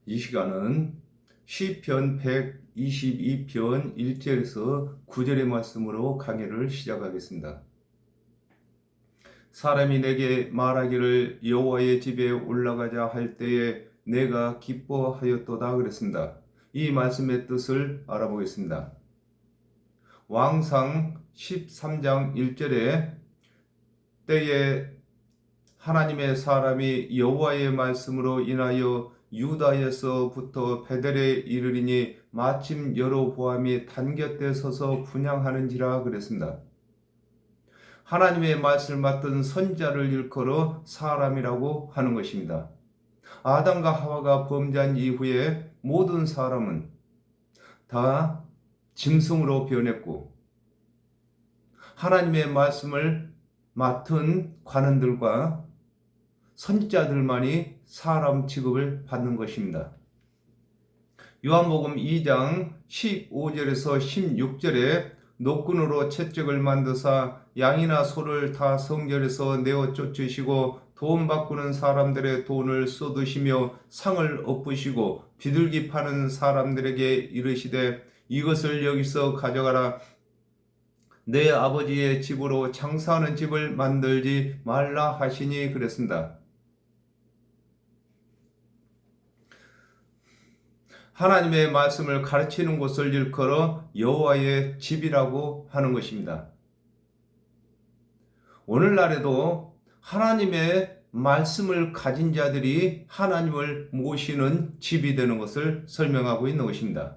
이 시간은 시편 122편 1절에서 9절의 말씀으로 강의를 시작하겠습니다. 사람이 내게 말하기를 여호와의 집에 올라가자 할 때에 내가 기뻐하였도다 그랬습니다. 이 말씀의 뜻을 알아보겠습니다. 왕상 13장 1절에 때에 하나님의 사람이 여호와의 말씀으로 인하여 유다에서부터 베델에 이르리니 마침 여로보암이 단곁에 서서 분향하는지라 그랬습니다. 하나님의 말씀을 맡은 선자를 일컬어 사람이라고 하는 것입니다. 아담과 하와가 범죄한 이후에 모든 사람은 다 짐승으로 변했고 하나님의 말씀을 맡은 관원들과 선지자들만이 사람 취급을 받는 것입니다. 요한복음 2장 15절에서 16절에 노끈으로 채찍을 만드사 양이나 소를 다 성전에서 내어 쫓으시고 돈 바꾸는 사람들의 돈을 쏟으시며 상을 엎으시고 비둘기 파는 사람들에게 이르시되 이것을 여기서 가져가라. 내 아버지의 집으로 장사하는 집을 만들지 말라 하시니 그랬습니다. 하나님의 말씀을 가르치는 곳을 일컬어 여호와의 집이라고 하는 것입니다. 오늘날에도 하나님의 말씀을 가진 자들이 하나님을 모시는 집이 되는 것을 설명하고 있는 것입니다.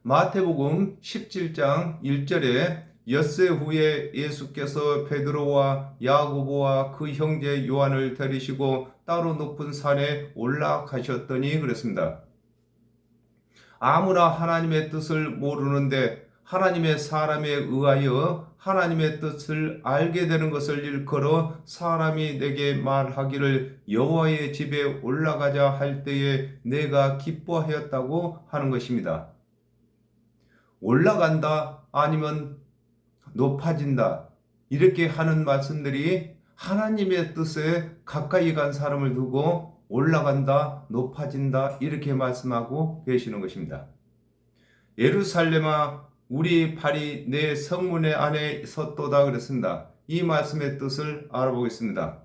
마태복음 17장 1절에 엿새 후에 예수께서 베드로와 야고보와 그 형제 요한을 데리시고 따로 높은 산에 올라가셨더니 그랬습니다. 아무나 하나님의 뜻을 모르는데 하나님의 사람에 의하여 하나님의 뜻을 알게 되는 것을 일컬어 사람이 내게 말하기를 여호와의 집에 올라가자 할 때에 내가 기뻐하였다고 하는 것입니다. 올라간다 아니면 높아진다 이렇게 하는 말씀들이 하나님의 뜻에 가까이 간 사람을 두고 올라간다, 높아진다 이렇게 말씀하고 계시는 것입니다. 예루살렘아 우리 발이 내 성문의 안에 섰도다 그랬습니다. 이 말씀의 뜻을 알아보겠습니다.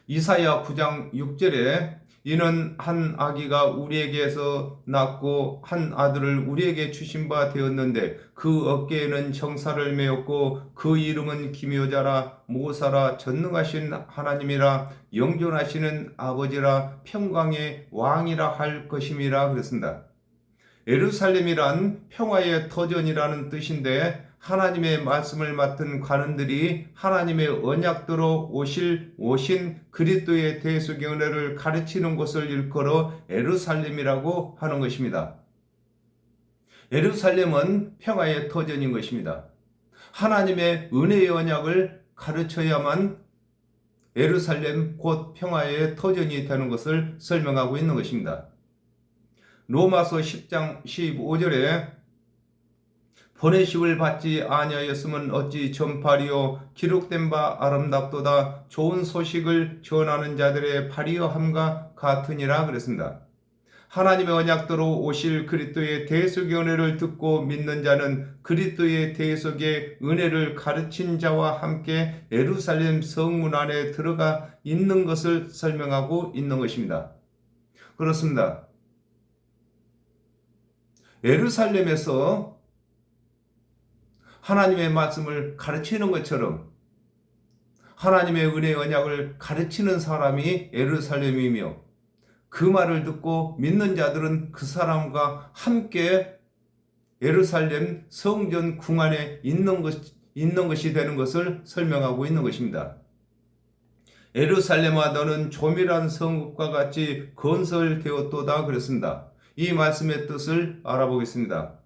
이사야 9장 6절에 이는 한 아기가 우리에게서 낳고 한 아들을 우리에게 주신 바 되었는데 그 어깨에는 정사를 메었고 그 이름은 기묘자라 모사라 전능하신 하나님이라 영존하시는 아버지라 평강의 왕이라 할 것임이라 그랬습니다. 예루살렘이란 평화의 터전이라는 뜻인데 하나님의 말씀을 맡은 관원들이 하나님의 언약대로 오신 그리스도의 대속의 은혜를 가르치는 곳을 일컬어 예루살렘이라고 하는 것입니다. 예루살렘은 평화의 터전인 것입니다. 하나님의 은혜의 언약을 가르쳐야만 예루살렘 곧 평화의 터전이 되는 것을 설명하고 있는 것입니다. 로마서 10장 15절에 보내심을 받지 아니하였으면 어찌 전파리요 기록된 바 아름답도다 좋은 소식을 전하는 자들의 발이여 함과 같으니라 그랬습니다. 하나님의 언약대로 오실 그리스도의 대속의 은혜를 듣고 믿는 자는 그리스도의 대속의 은혜를 가르친 자와 함께 예루살렘 성문 안에 들어가 있는 것을 설명하고 있는 것입니다. 그렇습니다. 예루살렘에서 하나님의 말씀을 가르치는 것처럼 하나님의 은혜의 언약을 가르치는 사람이 예루살렘이며 그 말을 듣고 믿는 자들은 그 사람과 함께 예루살렘 성전 궁 안에 있는 것이 되는 것을 설명하고 있는 것입니다. 예루살렘아 너는 조밀한 성읍과 같이 건설되었도다 그랬습니다. 이 말씀의 뜻을 알아보겠습니다.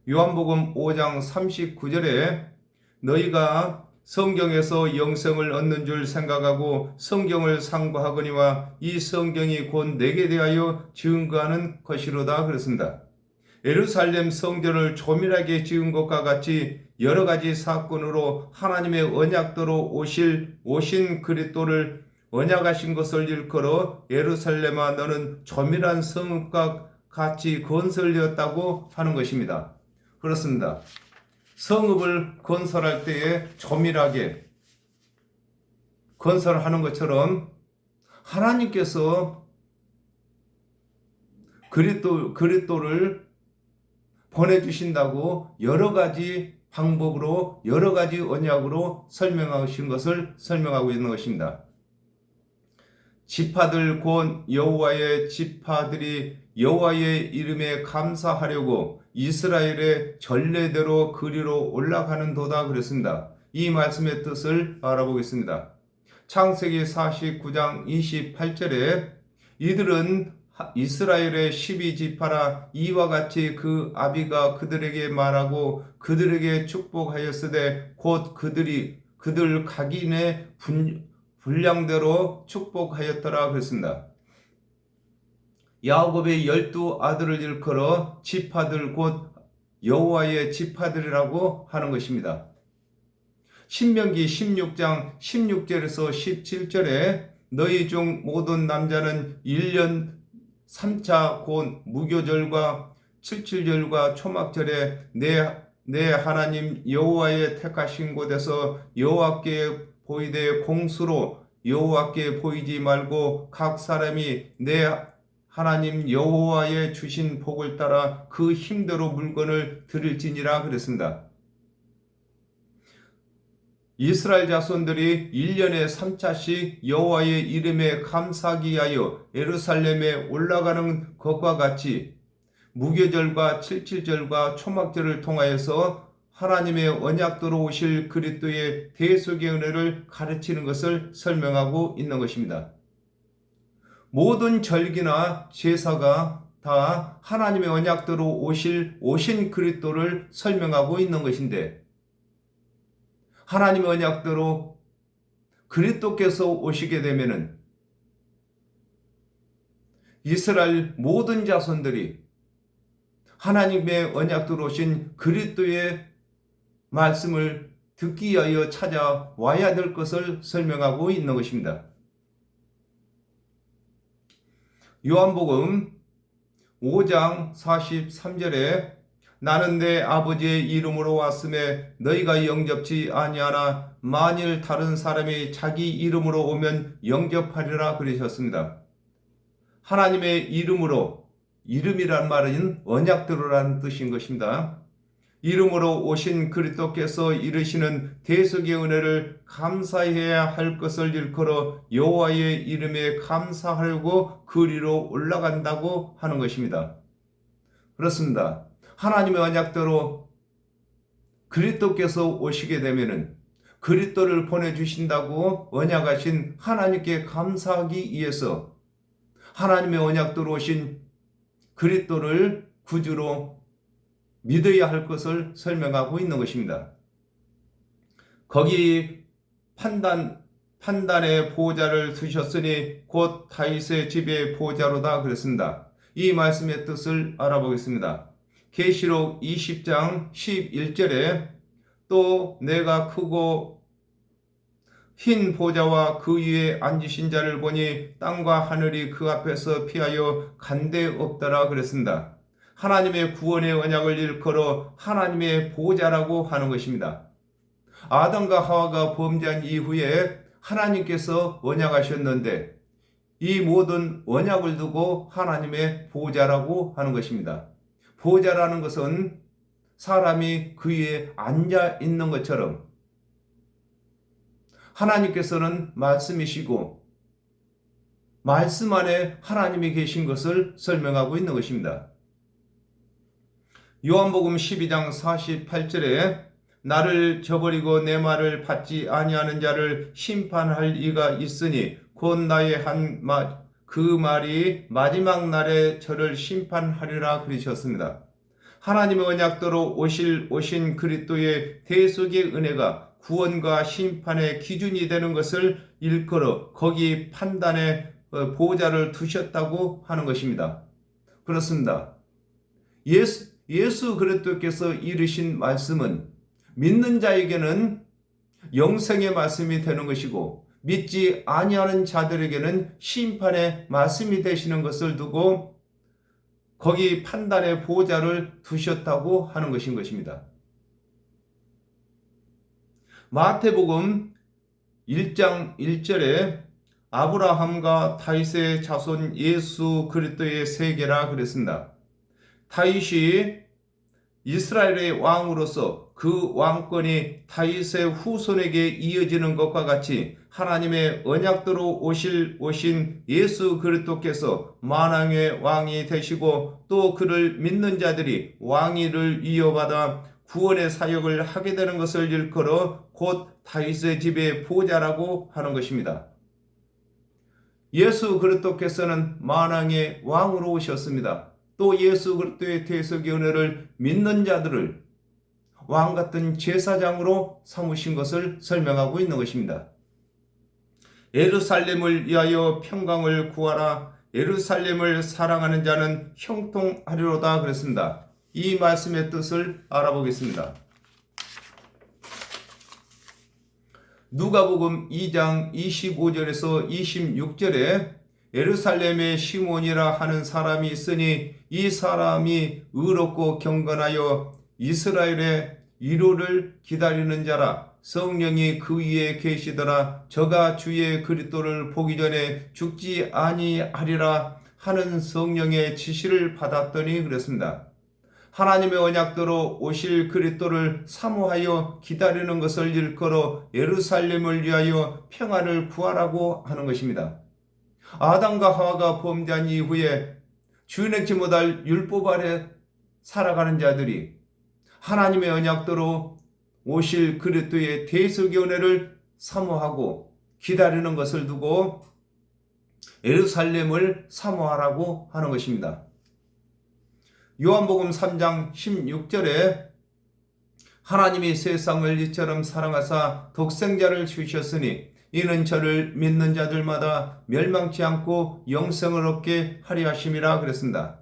요한복음 5장 39절에 너희가 성경에서 영생을 얻는 줄 생각하고 성경을 상고하거니와 이 성경이 곧 내게 대하여 증거하는 것이로다 그랬습니다. 예루살렘 성전을 조밀하게 지은 것과 같이 여러 가지 사건으로 하나님의 언약대로 오신 그리스도를 언약하신 것을 일컬어 예루살렘아 너는 조밀한 성읍과 같이 건설되었다고 하는 것입니다. 그렇습니다. 성읍을 건설할 때에 조밀하게 건설하는 것처럼 하나님께서 그리스도를 보내주신다고 여러 가지 방법으로 여러 가지 언약으로 설명하신 것을 설명하고 있는 것입니다. 지파들 곧 여호와의 지파들이 여호와의 이름에 감사하려고 이스라엘의 전례대로 그리로 올라가는 도다 그랬습니다. 이 말씀의 뜻을 알아보겠습니다. 창세기 49장 28절에 이들은 이스라엘의 12지파라 이와 같이 그 아비가 그들에게 말하고 그들에게 축복하였으되 곧 그들 각인의 분량대로 축복하였더라 그랬습니다. 야곱의 12아들을 일컬어 지파들 곧 여호와의 지파들이라고 하는 것입니다. 신명기 16장 16절에서 17절에 너희 중 모든 남자는 1년 3차 곧 무교절과 칠칠절과 초막절에 내 하나님 여호와의 택하신 곳에서 여호와께 보이되 공수로 여호와께 보이지 말고 각 사람이 내 하나님 여호와의 주신 복을 따라 그 힘대로 물건을 드릴지니라 그랬습니다. 이스라엘 자손들이 1년에 3차씩 여호와의 이름에 감사하기 위하여 예루살렘에 올라가는 것과 같이 무교절과 칠칠절과 초막절을 통하여서 하나님의 언약도로 오실 그리스도의 대속의 은혜를 가르치는 것을 설명하고 있는 것입니다. 모든 절기나 제사가 다 하나님의 언약도로 오신 그리스도를 설명하고 있는 것인데 하나님의 언약대로 그리스도께서 오시게 되면은 이스라엘 모든 자손들이 하나님의 언약대로 오신 그리스도의 말씀을 듣기 위하여 찾아와야 될 것을 설명하고 있는 것입니다. 요한복음 5장 43절에 나는 내 아버지의 이름으로 왔음에 너희가 영접지 아니하나 만일 다른 사람이 자기 이름으로 오면 영접하리라 그러셨습니다. 하나님의 이름으로, 이름이란 말은 언약대로라는 뜻인 것입니다. 이름으로 오신 그리스도께서 이르시는 대속의 은혜를 감사해야 할 것을 일컬어 여호와의 이름에 감사하려고 그리로 올라간다고 하는 것입니다. 그렇습니다. 하나님의 언약대로 그리스도께서 오시게 되면은 그리스도를 보내주신다고 언약하신 하나님께 감사하기 위해서 하나님의 언약대로 오신 그리스도를 구주로 믿어야 할 것을 설명하고 있는 것입니다. 거기 판단의 보좌를 두셨으니 곧 다윗의 집의 보좌로다 그랬습니다. 이 말씀의 뜻을 알아보겠습니다. 계시록 20장 11절에 또 내가 크고 흰 보좌와 그 위에 앉으신 자를 보니 땅과 하늘이 그 앞에서 피하여 간데 없더라 그랬습니다. 하나님의 구원의 언약을 일컬어 하나님의 보좌라고 하는 것입니다. 아담과 하와가 범죄한 이후에 하나님께서 언약하셨는데 이 모든 언약을 두고 하나님의 보좌라고 하는 것입니다. 보좌라는 것은 사람이 그 위에 앉아 있는 것처럼 하나님께서는 말씀이시고 말씀 안에 하나님이 계신 것을 설명하고 있는 것입니다. 요한복음 12장 48절에 나를 저버리고 내 말을 받지 아니하는 자를 심판할 이가 있으니 곧 나의 그 말이 마지막 날에 저를 심판하리라 그러셨습니다. 하나님의 언약대로 오신 그리스도의 대속의 은혜가 구원과 심판의 기준이 되는 것을 일컬어 거기 판단의 보좌를 두셨다고 하는 것입니다. 그렇습니다. 예수 그리스도께서 이르신 말씀은 믿는 자에게는 영생의 말씀이 되는 것이고 믿지 아니하는 자들에게는 심판의 말씀이 되시는 것을 두고 거기 판단의 보호자를 두셨다고 하는 것인 것입니다. 마태복음 1장 1절에 아브라함과 다윗의 자손 예수 그리스도의 세계라 그랬습니다. 다윗이 이스라엘의 왕으로서 그 왕권이 다윗의 후손에게 이어지는 것과 같이 하나님의 언약대로 오신 예수 그리스도께서 만왕의 왕이 되시고 또 그를 믿는 자들이 왕위를 이어받아 구원의 사역을 하게 되는 것을 일컬어 곧 다윗의 집의 보좌라고 하는 것입니다. 예수 그리스도께서는 만왕의 왕으로 오셨습니다. 또 예수 그리스도의 대속의 은혜를 믿는 자들을 왕 같은 제사장으로 삼으신 것을 설명하고 있는 것입니다. 예루살렘을 위하여 평강을 구하라. 예루살렘을 사랑하는 자는 형통하리로다 그랬습니다. 이 말씀의 뜻을 알아보겠습니다. 누가복음 2장 25절에서 26절에 예루살렘에 시몬이라 하는 사람이 있으니 이 사람이 의롭고 경건하여 이스라엘의 위로를 기다리는 자라. 성령이 그 위에 계시더라. 저가 주의 그리스도를 보기 전에 죽지 아니하리라 하는 성령의 지시를 받았더니 그랬습니다. 하나님의 언약대로 오실 그리스도를 사모하여 기다리는 것을 일컬어 예루살렘을 위하여 평안을 구하라고 하는 것입니다. 아담과 하와가 범죄한 이후에 주인행치 못할 율법 아래 살아가는 자들이 하나님의 언약대로 오실 그리스도의 대속의 은혜를 사모하고 기다리는 것을 두고 예루살렘을 사모하라고 하는 것입니다. 요한복음 3장 16절에 하나님이 세상을 이처럼 사랑하사 독생자를 주셨으니 이는 저를 믿는 자들마다 멸망치 않고 영생을 얻게 하려 하심이라 그랬습니다.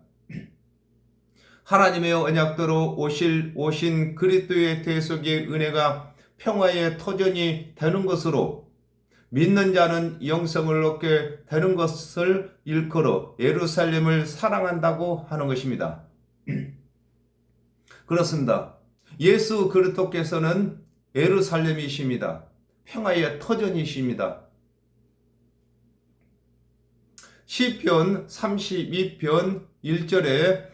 하나님의 언약대로 오신 그리스도의 대속의 은혜가 평화의 터전이 되는 것으로 믿는 자는 영생을 얻게 되는 것을 일컬어 예루살렘을 사랑한다고 하는 것입니다. 그렇습니다. 예수 그리스도께서는 예루살렘이십니다. 평화의 터전이십니다. 시편 32편 1절에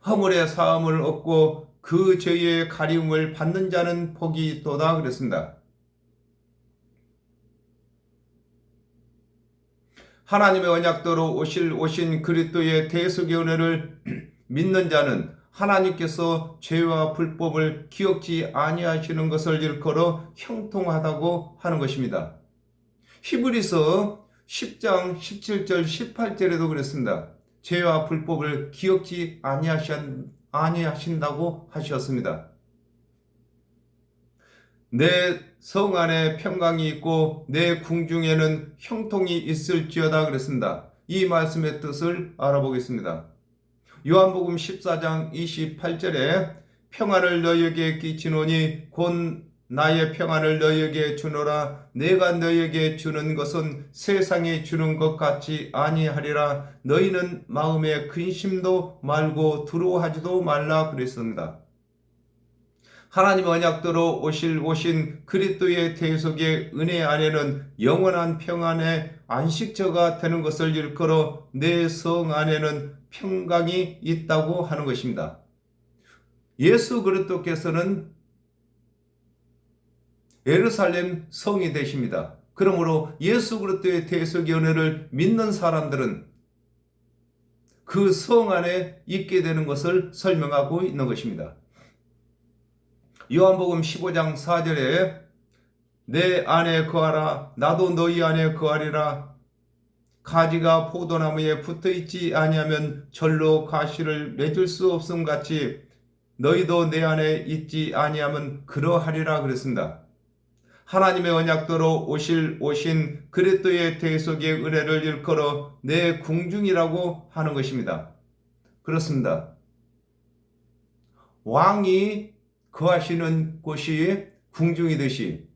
허물의 사함을 얻고 그 죄의 가리움을 받는 자는 복이 있도다 그랬습니다. 하나님의 언약대로 오신 그리스도의 대속의 은혜를 믿는 자는 하나님께서 죄와 불법을 기억지 아니하시는 것을 일컬어 형통하다고 하는 것입니다. 히브리서 10장 17절 18절에도 그랬습니다. 죄와 불법을 기억지 아니하신다고 하셨습니다. 내 성 안에 평강이 있고 내 궁중에는 형통이 있을지어다 그랬습니다. 이 말씀의 뜻을 알아보겠습니다. 요한복음 14장 28절에 평안을 너희에게 끼치노니 곧 나의 평안을 너희에게 주노라. 내가 너희에게 주는 것은 세상에 주는 것 같지 아니하리라. 너희는 마음에 근심도 말고 두려워하지도 말라 그랬습니다. 하나님의 언약대로 오신 그리스도의 대속의 은혜 안에는 영원한 평안의 안식처가 되는 것을 일컬어 내 성 안에는 평강이 있다고 하는 것입니다. 예수 그리스도께서는 예루살렘 성이 되십니다. 그러므로 예수 그리스도의 대속의 은혜를 믿는 사람들은 그 성 안에 있게 되는 것을 설명하고 있는 것입니다. 요한복음 15장 4절에 내 안에 거하라 나도 너희 안에 거하리라. 가지가 포도나무에 붙어있지 아니하면 절로 가시를 맺을 수 없음 같이 너희도 내 안에 있지 아니하면 그러하리라 그랬습니다. 하나님의 언약대로 오신 그리스도의 대속의 은혜를 일컬어 내 궁중이라고 하는 것입니다. 그렇습니다. 왕이 거하시는 곳이 궁중이듯이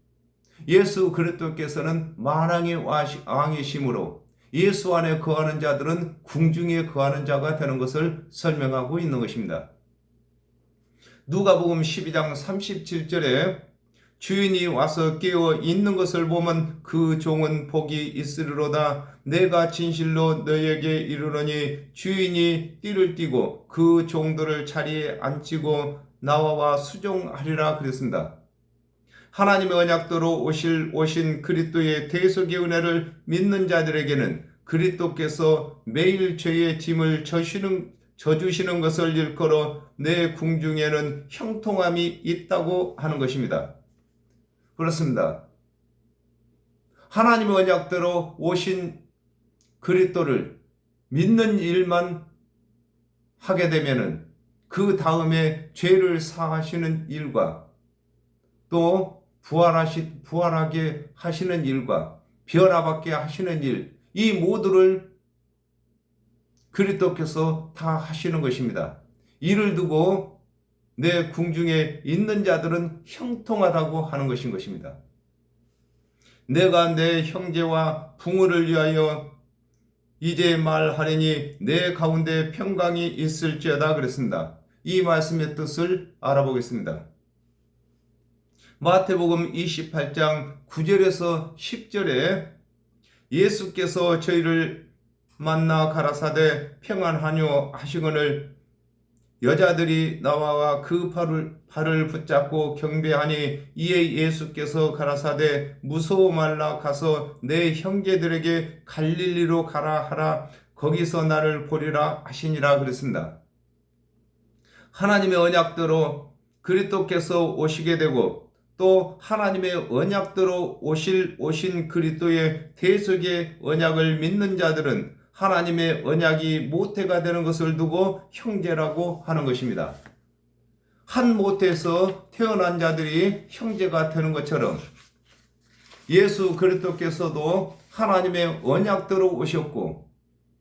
예수 그리스도께서는 만왕의 왕이심으로 예수 안에 거하는 자들은 궁중에 거하는 자가 되는 것을 설명하고 있는 것입니다. 누가복음 12장 37절에 주인이 와서 깨어 있는 것을 보면 그 종은 복이 있으리로다. 내가 진실로 너에게 이르노니 주인이 띠를 띠고 그 종들을 자리에 앉히고 나와 수종하리라 그랬습니다. 하나님의 언약대로 오신 그리스도의 대속의 은혜를 믿는 자들에게는 그리스도께서 매일 죄의 짐을 져주시는 것을 일컬어 내 궁중에는 형통함이 있다고 하는 것입니다. 그렇습니다. 하나님의 언약대로 오신 그리스도를 믿는 일만 하게 되면은 그 다음에 죄를 사하시는 일과 또 부활하게 하시는 일과 변화받게 하시는 일, 이 모두를 그리스도께서 다 하시는 것입니다. 이를 두고 내 궁중에 있는 자들은 형통하다고 하는 것입니다. 내가 내 형제와 부모를 위하여 이제 말하리니 내 가운데 평강이 있을지어다 그랬습니다. 이 말씀의 뜻을 알아보겠습니다. 마태복음 28장 9절에서 10절에 예수께서 저희를 만나 가라사대 평안하뇨 하시거늘 여자들이 나와 그 발을 붙잡고 경배하니 이에 예수께서 가라사대 무서워 말라 가서 내 형제들에게 갈릴리로 가라 하라 거기서 나를 보리라 하시니라 그랬습니다. 하나님의 언약대로 그리스도께서 오시게 되고 또 하나님의 언약대로 오신 그리스도의 대속의 언약을 믿는 자들은 하나님의 언약이 모태가 되는 것을 두고 형제라고 하는 것입니다. 한 모태에서 태어난 자들이 형제가 되는 것처럼 예수 그리스도께서도 하나님의 언약대로 오셨고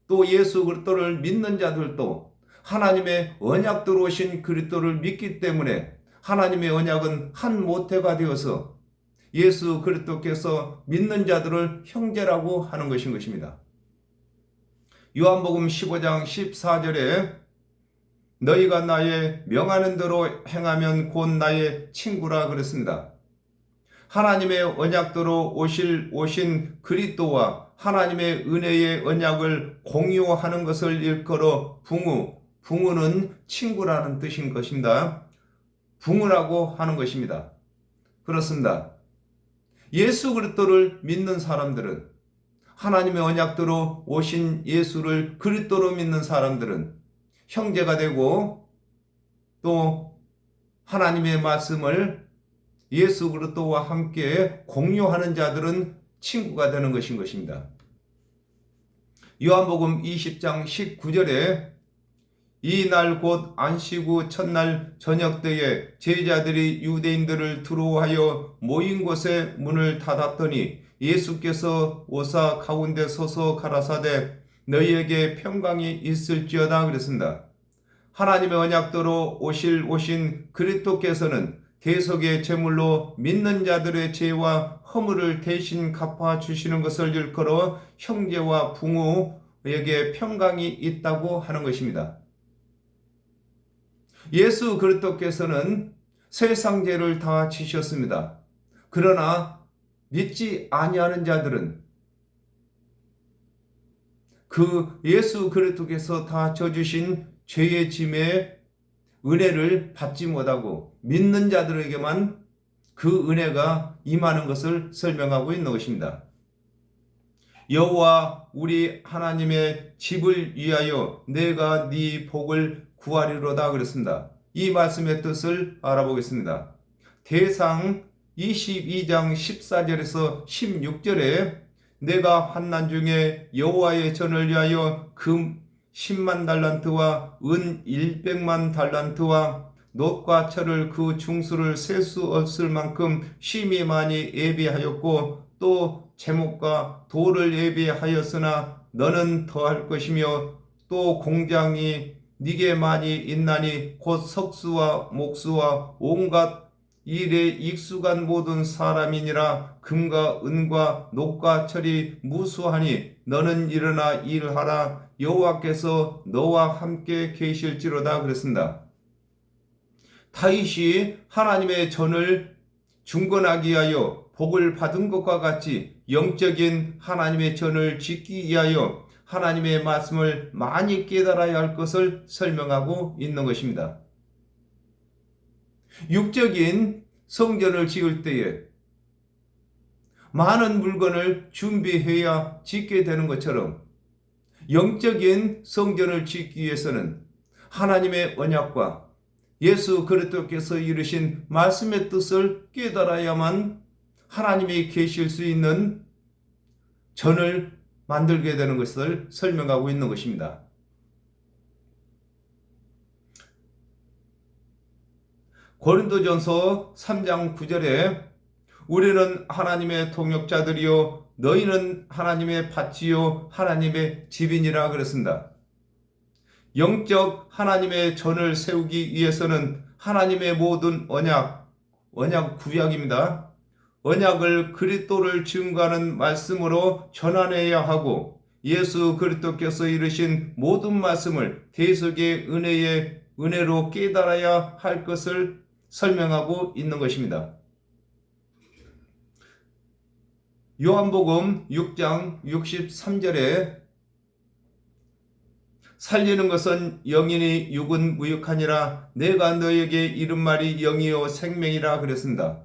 또 예수 그리스도를 믿는 자들도 하나님의 언약대로 오신 그리스도를 믿기 때문에 하나님의 언약은 한 모태가 되어서 예수 그리스도께서 믿는 자들을 형제라고 하는 것인 것입니다. 요한복음 15장 14절에 너희가 나의 명하는 대로 행하면 곧 나의 친구라 그랬습니다. 하나님의 언약대로 오신 그리스도와 하나님의 은혜의 언약을 공유하는 것을 일컬어 부모는 친구라는 뜻인 것입니다. 부모라고 하는 것입니다. 그렇습니다. 예수 그리스도를 믿는 사람들은 하나님의 언약대로 오신 예수를 그리스도로 믿는 사람들은 형제가 되고 또 하나님의 말씀을 예수 그리스도와 함께 공유하는 자들은 친구가 되는 것인 것입니다. 요한복음 20장 19절에 이 날 곧 안식 후 첫날 저녁 때에 제자들이 유대인들을 두려워하여 모인 곳에 문을 닫았더니 예수께서 오사 가운데 서서 가라사대 너희에게 평강이 있을지어다 그랬습니다. 하나님의 언약대로 오신 그리스도께서는 대속의 제물로 믿는 자들의 죄와 허물을 대신 갚아주시는 것을 일컬어 형제와 부모에게 평강이 있다고 하는 것입니다. 예수 그리스도께서는 세상 죄를 다 지셨습니다. 그러나 믿지 아니하는 자들은 그 예수 그리스도께서 다 져주신 죄의 짐의 은혜를 받지 못하고 믿는 자들에게만 그 은혜가 임하는 것을 설명하고 있는 것입니다. 여호와 우리 하나님의 집을 위하여 내가 네 복을 구하리로다 그랬습니다. 이 말씀의 뜻을 알아보겠습니다. 대상 22장 14절에서 16절에 내가 환난 중에 여호와의 전을 위하여 금 10만 달란트와 은 100만 달란트와 놋과 철을 그 중수를 셀 수 없을 만큼 심히 많이 예비하였고 또 제목과 돌을 예비하였으나 너는 더할 것이며 또 공장이 네게 많이 있나니 곧 석수와 목수와 온갖 일에 익숙한 모든 사람이니라. 금과 은과 녹과 철이 무수하니 너는 일어나 일하라. 여호와께서 너와 함께 계실지로다. 그랬습니다. 다윗이 하나님의 전을 중건하기 위하여 복을 받은 것과 같이 영적인 하나님의 전을 짓기 위하여 하나님의 말씀을 많이 깨달아야 할 것을 설명하고 있는 것입니다. 육적인 성전을 지을 때에 많은 물건을 준비해야 짓게 되는 것처럼 영적인 성전을 짓기 위해서는 하나님의 언약과 예수 그리스도께서 이루신 말씀의 뜻을 깨달아야만 하나님이 계실 수 있는 전을 만들게 되는 것을 설명하고 있는 것입니다. 고린도전서 3장 9절에 우리는 하나님의 동역자들이요 너희는 하나님의 밭이요 하나님의 집이니라 그랬습니다. 영적 하나님의 전을 세우기 위해서는 하나님의 모든 언약 구약입니다. 언약을 그리스도를 증거하는 말씀으로 전환해야 하고 예수 그리스도께서 이루신 모든 말씀을 대속의 은혜로 깨달아야 할 것을 설명하고 있는 것입니다. 요한복음 6장 63절에 살리는 것은 영이니 육은 무익하니라. 내가 너에게 이른 말이 영이요 생명이라 그랬습니다.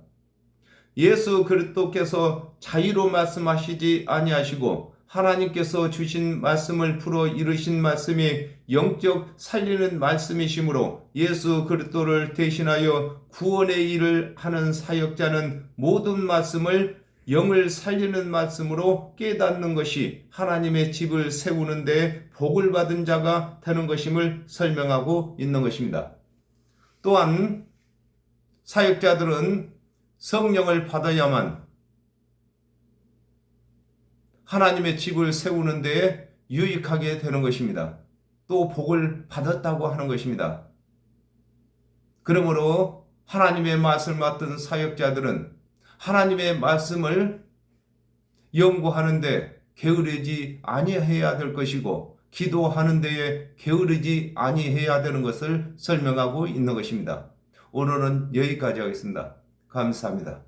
예수 그리스도께서 자의로 말씀하시지 아니하시고 하나님께서 주신 말씀을 풀어 이루신 말씀이 영적 살리는 말씀이시므로 예수 그리스도를 대신하여 구원의 일을 하는 사역자는 모든 말씀을 영을 살리는 말씀으로 깨닫는 것이 하나님의 집을 세우는 데 복을 받은 자가 되는 것임을 설명하고 있는 것입니다. 또한 사역자들은 성령을 받아야만 하나님의 집을 세우는 데에 유익하게 되는 것입니다. 또 복을 받았다고 하는 것입니다. 그러므로 하나님의 말씀을 맡은 사역자들은 하나님의 말씀을 연구하는데 게으르지 아니해야 될 것이고 기도하는 데에 게으르지 아니해야 되는 것을 설명하고 있는 것입니다. 오늘은 여기까지 하겠습니다. 감사합니다.